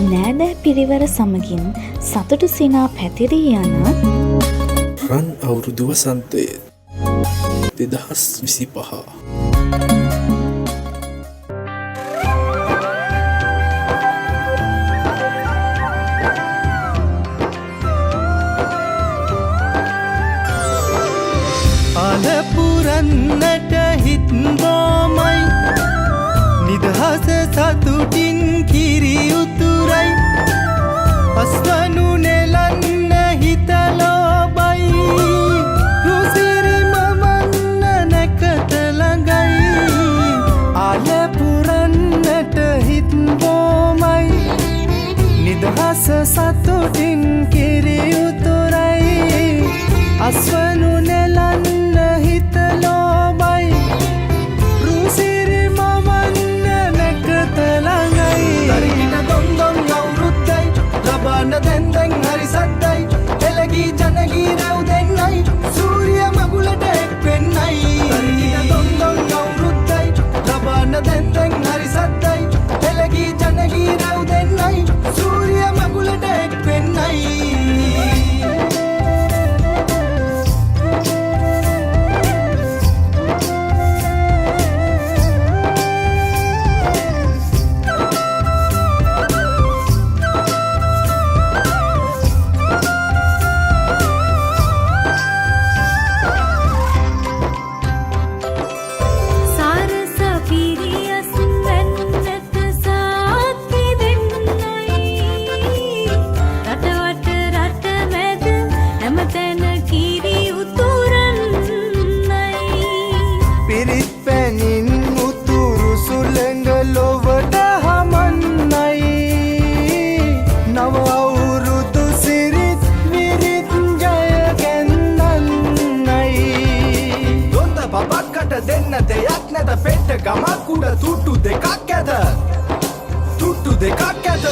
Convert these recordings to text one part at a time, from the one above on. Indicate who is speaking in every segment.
Speaker 1: නෑදෑ පිරිවර සමගින් සතුටු සිනා පැතිරී යන
Speaker 2: රන් අවුරුදු වසන්තය 2025.
Speaker 3: අලපුරන්නට හිත්බෝමයි නිදහස සතුටින් කිරි උතුරයි අස්වනු නෙලන්න හිතලෝබයි රුසිරි මවන්න නැකත ළඟයි අලපුරන්නට හිත්බෝමයි නිදහස සතුටින් කිරි උතුරයි අස්වනු නෙලන්න හිතලෝබයි රුසිරි මවන්න නැකත ළඟයි තරිකින දොන්දොන් අවුරුද්දයි ලබන දැන්දැන් හරි සද්දයි එළගී ජනගී රැව් දෙන්නයි සූරිය මගුලට එක් වෙන්නයි තරිකින දොන්දොන් අවුරුද්දයි ලබන දැන්දැන් හරි සද්දයි එළගී ජනගී රැව් දෙන්නයි සූරිය මගුලට එක් වෙන්නයි ගමක් උඩ තුට්ටු දෙකක් ඇත තුට්ටු දෙකක් ඇත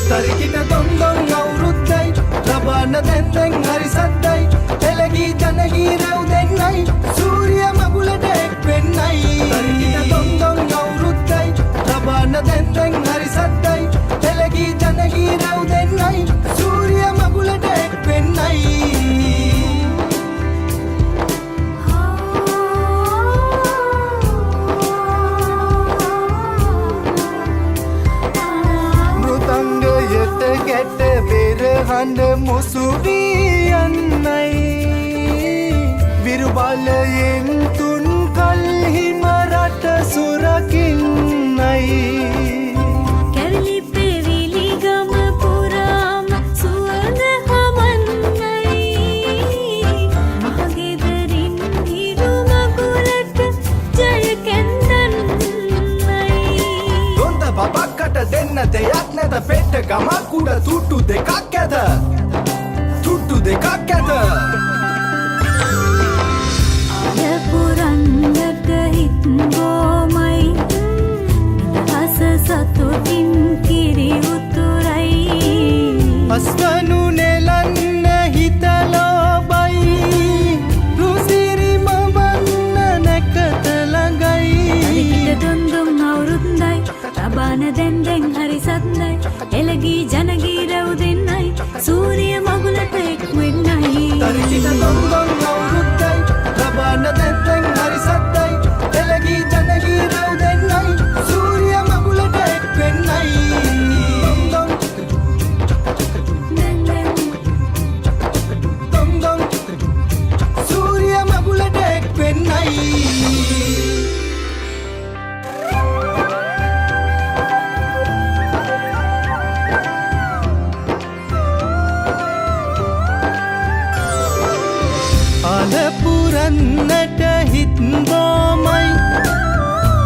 Speaker 3: තරිකින දොන්දොන් අවුරුද්දයි ලබන දැන්දැන් හරි සද්දයි එළගී ජනගී රැව් දෙන්නයි සූරිය මගුලට එක් වෙන්නයි තරිකින දොන්දොන් අවුරුද්දයි ලබන දැන්දැන් හරි සද්දයි එළගී ජනගී රැව් දෙන්නයි සූරිය මගුලට එක් වෙන්නයි හඬ මුසුවී යන්නයි විරුබලයෙන් තුන් කල්හිම රට සුරකින්නයි
Speaker 4: කැරලි පෙවිලි ගම පුරාම සුවඳ හමන්නයි මහගෙදරින් හිරු මගුලට ජය කැන්දන්නයි
Speaker 3: දොන්ද බබක්කට දෙන්න දෙයක් නැත පෙට්ට ගමක් උඩ තුට්ටු දෙකක් ඇත තුට්ටු දෙකක් ඇත
Speaker 4: අලපුරන්නට හිත්බෝමයි නිදහස සතුටින් කිරි උතුරයි
Speaker 3: අස්වනු නෙලන්න හිතලෝබයි රුසිරි මවන්න නැකත ළඟයි
Speaker 4: තරිකිට දොන්දොන් අවුරුද්දයි ලබන දැන්දැන් හරි සද්දයි එළගී ජනගී රැව් දෙන්නයි සූරිය මගුලට එක් වෙන්නයි
Speaker 3: තරිකිට දොන්දොන් අවුරුද්දයි ලබන දැන්දැන් හරි සද්දයි එළගී ජනගී රැව් දෙන්නයි සූරිය මගුලට එක් වෙන්නයි දොන්දොන් සූරිය මගුලට එක් වෙන්නයි අලපුරන්නට හිත්බෝමයි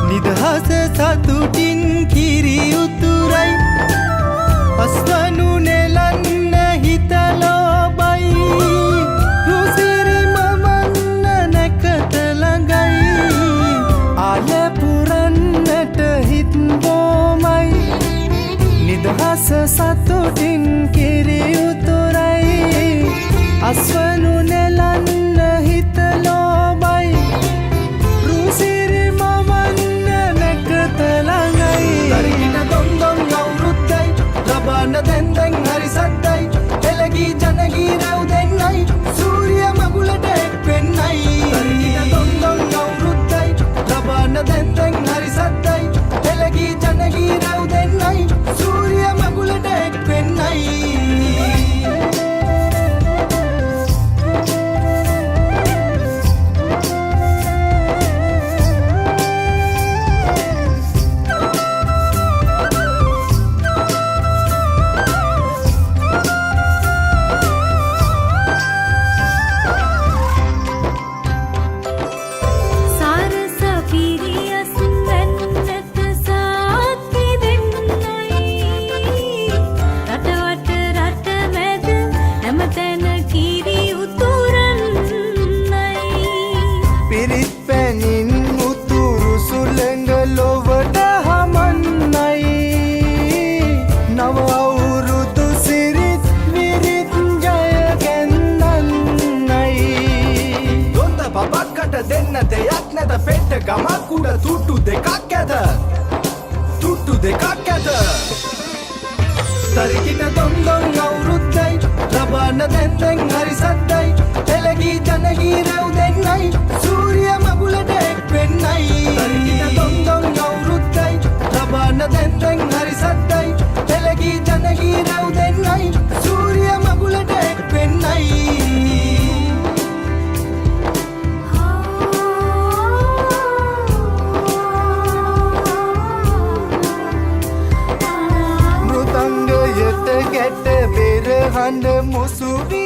Speaker 3: නිදහස සතුටින් කිරි උතුරයි අස්වනු නෙලන්න හිතලෝබයි රුසිරි මවන්න නැකත ළඟයි අලපුරන්නට හිත්බෝමයි නිදහස සතුටින් කිරි උතුරයි අස්වනු නෙලන්න හිතලෝබයි රුසිරි මවන්න නැකත ළඟයි තරිකින දොන්දොන් අවුරුද්දයි තරිකිට දොන්දොන් අවුරුද්දයි ලබන්න දැන් හරි සද්දයි එළගී ජනගී රැව් දෙන්නයි සූරිය මගුලට එක් වෙන්නයි තරිකිට දොන්දොන් අවුරුද්දයි ලබන්න දැන් හරි සද්දයි එළගී ජනගී රැව් දෙන්නයි සූරිය මගුලට එක් වෙන්නයි මෘතංගයට ගැට බෙර හඬ මුසුවි